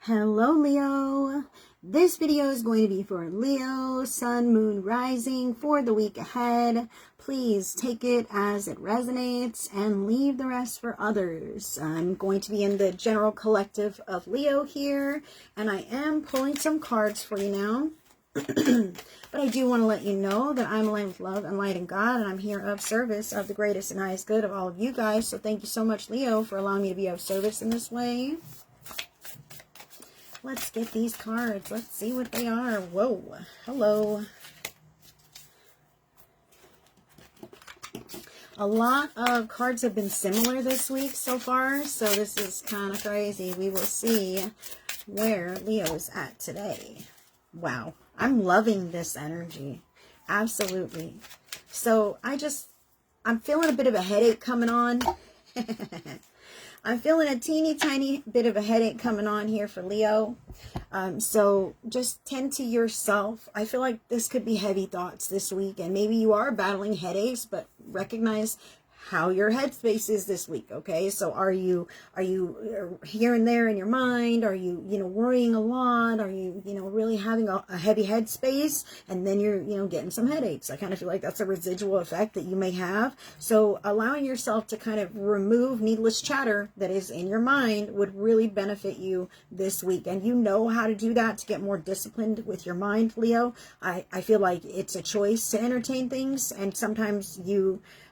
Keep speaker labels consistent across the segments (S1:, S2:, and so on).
S1: Hello Leo. This video is going to be for Leo, Sun, Moon, Rising for the week ahead. Please take it as it resonates and leave the rest for others. I'm going to be in the general collective of Leo here, and I am pulling some cards for you now. But I do want to let you know that I'm aligned with love and light and God, and I'm here of service of the greatest and highest good of all of you guys. So thank you so much, Leo, for allowing me to be of service in this way. Let's get these cards. Let's see what they are. Whoa. Hello. A lot of cards have been similar this week so far, so this is kind of crazy. We will see where Leo's at today. Wow. I'm loving this energy. Absolutely. So I'm feeling a bit of a headache coming on. I'm feeling a teeny tiny bit of a headache coming on here for Leo. So just tend to yourself. I feel like this could be heavy thoughts this week, and maybe you are battling headaches, but recognize how your headspace is this week. Okay, so are you here and there in your mind? Are you worrying a lot? Are you really having a heavy headspace, and then you're getting some headaches? I kind of feel like that's a residual effect that you may have. So allowing yourself to kind of remove needless chatter that is in your mind would really benefit you this week, and you know how to do that to get more disciplined with your mind, Leo. I feel like it's a choice to entertain things, and sometimes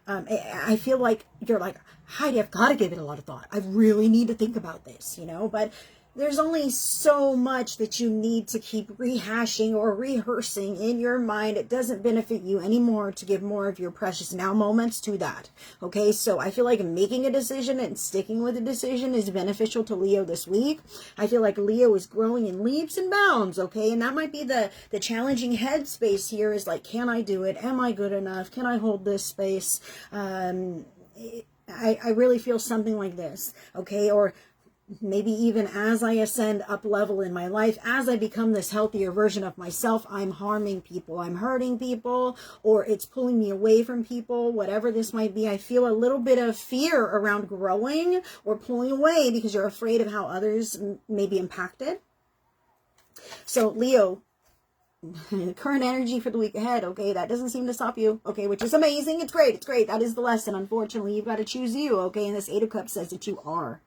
S1: I feel like you're like, Heidi, I've got to give it a lot of thought. I really need to think about this, but there's only so much that you need to keep rehashing or rehearsing in your mind. It doesn't benefit you anymore to give more of your precious now moments to that. Okay, so I feel like making a decision and sticking with a decision is beneficial to Leo this week. I feel like Leo is growing in leaps and bounds, okay? And that might be the challenging headspace here is like, can I do it? Am I good enough? Can I hold this space? I really feel something like this, okay? Or maybe even as I ascend up level in my life, as I become this healthier version of myself, I'm harming people, I'm hurting people, or it's pulling me away from people, whatever this might be. I feel a little bit of fear around growing or pulling away because you're afraid of how others may be impacted. So Leo, current energy for the week ahead, okay, that doesn't seem to stop you, okay, which is amazing. It's great. That is the lesson. Unfortunately, you've got to choose you, okay, and this Eight of Cups says that you are.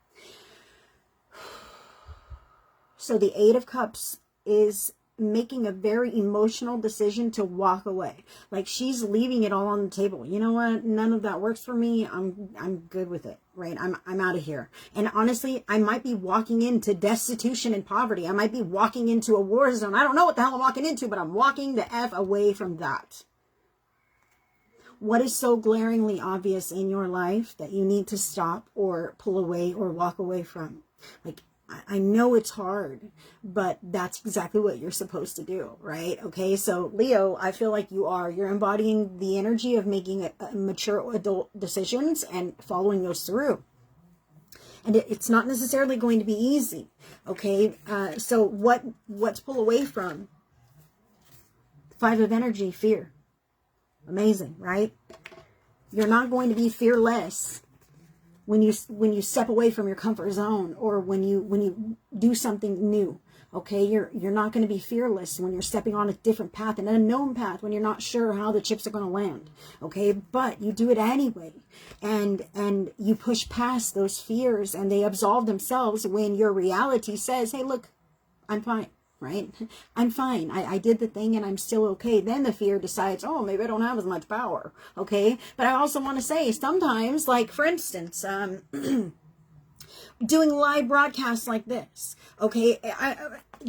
S1: So the Eight of Cups is making a very emotional decision to walk away. Like she's leaving it all on the table. You know what? None of that works for me. I'm good with it, right? I'm out of here. And honestly, I might be walking into destitution and poverty. I might be walking into a war zone. I don't know what the hell I'm walking into, but I'm walking the F away from that. What is so glaringly obvious in your life that you need to stop or pull away or walk away from? Like, I know it's hard, but that's exactly what you're supposed to do, right? Okay, so Leo, I feel like you're embodying the energy of making mature adult decisions and following those through. And it's not necessarily going to be easy, okay? So what's pull away from? Five of Energy, fear. Amazing, right? You're not going to be fearless when you step away from your comfort zone, or when you do something new, okay? You're not going to be fearless when you're stepping on a different path, an unknown path, when you're not sure how the chips are going to land, okay? But you do it anyway, and you push past those fears, and they absolve themselves when your reality says, hey, look, I'm fine. Right? I'm fine. I did the thing and I'm still okay. Then the fear decides, oh, maybe I don't have as much power. Okay. But I also want to say sometimes, like for instance, doing live broadcasts like this. Okay.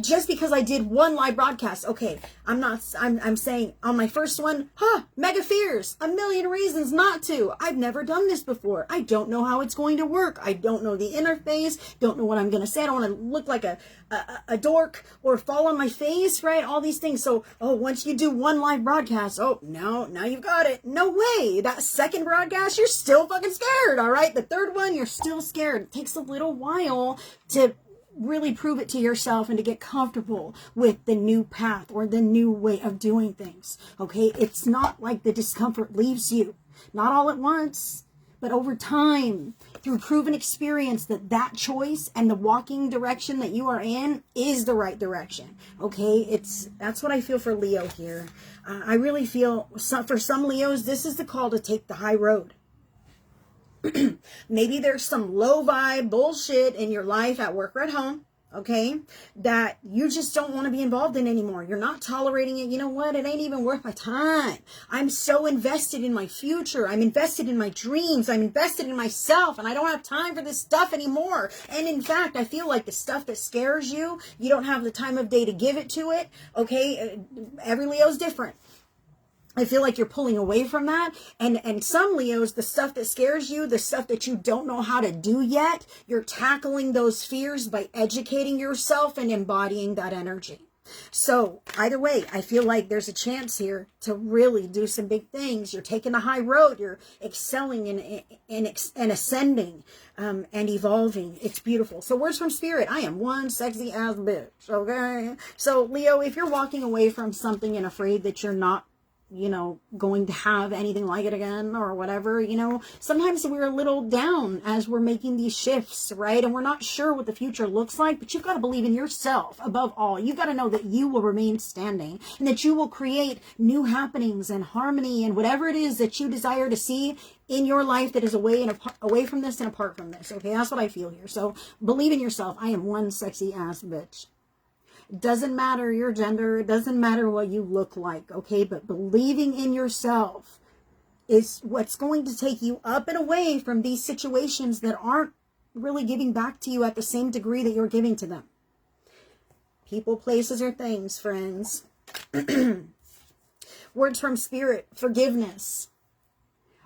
S1: Just because I did one live broadcast, okay, I'm saying on my first one, mega fears, a million reasons not to. I've never done this before. I don't know how it's going to work. I don't know the interface, don't know what I'm going to say. I don't want to look like a dork or fall on my face, right? All these things. So, once you do one live broadcast, now you've got it. No way. That second broadcast, you're still fucking scared, all right? The third one, you're still scared. It takes a little while to really prove it to yourself and to get comfortable with the new path or the new way of doing things. Okay, it's not like the discomfort leaves you, not all at once, But over time, through proven experience, that choice and the walking direction that you are in is the right direction. Okay, that's what I feel for Leo here. I really feel for some Leos, this is the call to take the high road. Maybe there's some low vibe bullshit in your life at work or at home, okay, that you just don't want to be involved in anymore. You're not tolerating it. You know what? It ain't even worth my time. I'm so invested in my future. I'm invested in my dreams. I'm invested in myself, and I don't have time for this stuff anymore. And in fact, I feel like the stuff that scares you, you don't have the time of day to give it to it, okay? Every Leo's different. I feel like you're pulling away from that. And some Leos, the stuff that scares you, the stuff that you don't know how to do yet, you're tackling those fears by educating yourself and embodying that energy. So either way, I feel like there's a chance here to really do some big things. You're taking a high road. You're excelling and ascending and evolving. It's beautiful. So words from Spirit. I am one sexy ass bitch. Okay. So Leo, if you're walking away from something and afraid that you're not, going to have anything like it again or whatever, sometimes we're a little down as we're making these shifts, right? And we're not sure what the future looks like, but you've got to believe in yourself above all. You've got to know that you will remain standing and that you will create new happenings and harmony and whatever it is that you desire to see in your life that is away from this and apart from this. Okay, that's what I feel here. So believe in yourself. I am one sexy ass bitch. It doesn't matter your gender. It doesn't matter what you look like, okay? But believing in yourself is what's going to take you up and away from these situations that aren't really giving back to you at the same degree that you're giving to them. People, places, or things, friends. Words from Spirit. Forgiveness.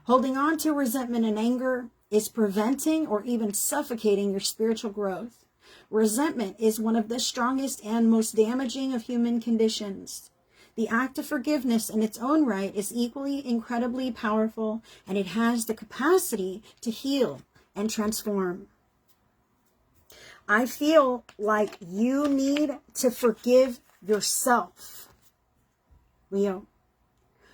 S1: Holding on to resentment and anger is preventing or even suffocating your spiritual growth. Resentment is one of the strongest and most damaging of human conditions. The act of forgiveness in its own right is equally incredibly powerful, and it has the capacity to heal and transform. I feel like you need to forgive yourself, Leo,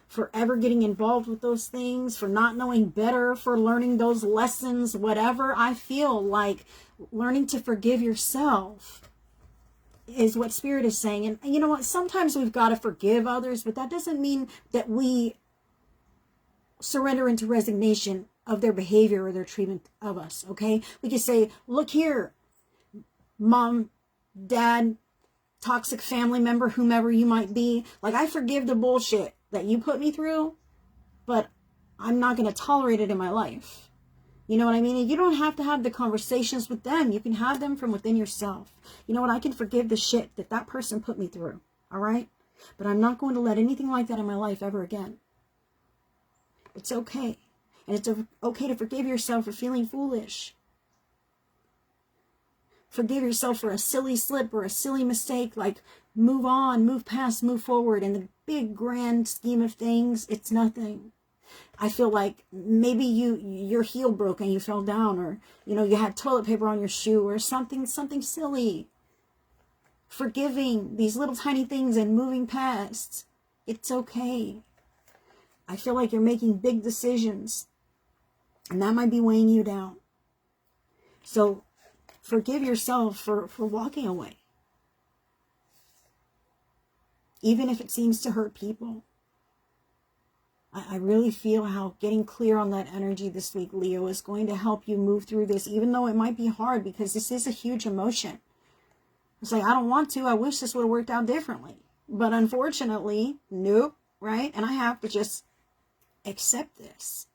S1: for ever getting involved with those things, for not knowing better, for learning those lessons, whatever. I feel like learning to forgive yourself is what Spirit is saying. And you know what? Sometimes we've got to forgive others, but that doesn't mean that we surrender into resignation of their behavior or their treatment of us, okay? We can say, look here, mom, dad, toxic family member, whomever you might be. Like, I forgive the bullshit that you put me through, but I'm not going to tolerate it in my life. You know what I mean? And you don't have to have the conversations with them. You can have them from within yourself. You know what? I can forgive the shit that person put me through. All right? But I'm not going to let anything like that in my life ever again. It's okay. And it's okay to forgive yourself for feeling foolish. Forgive yourself for a silly slip or a silly mistake. Like, move on, move past, move forward. In the big grand scheme of things, it's nothing. I feel like maybe your heel broke and you fell down, or you had toilet paper on your shoe, or something silly. Forgiving these little tiny things and moving past, it's okay. I feel like you're making big decisions, and that might be weighing you down. So forgive yourself for walking away, even if it seems to hurt people. I really feel how getting clear on that energy this week, Leo, is going to help you move through this, even though it might be hard, because this is a huge emotion. It's like, I don't want to. I wish this would have worked out differently. But unfortunately, nope, right? And I have to just accept this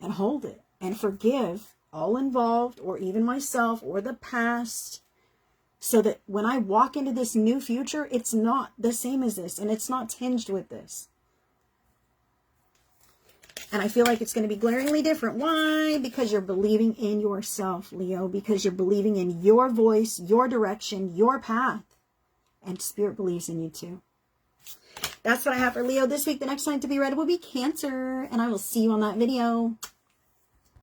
S1: and hold it and forgive all involved, or even myself or the past, so that when I walk into this new future, it's not the same as this, and it's not tinged with this. And I feel like it's going to be glaringly different. Why? Because you're believing in yourself, Leo. Because you're believing in your voice, your direction, your path. And Spirit believes in you too. That's what I have for Leo this week. The next sign to be read will be Cancer. And I will see you on that video.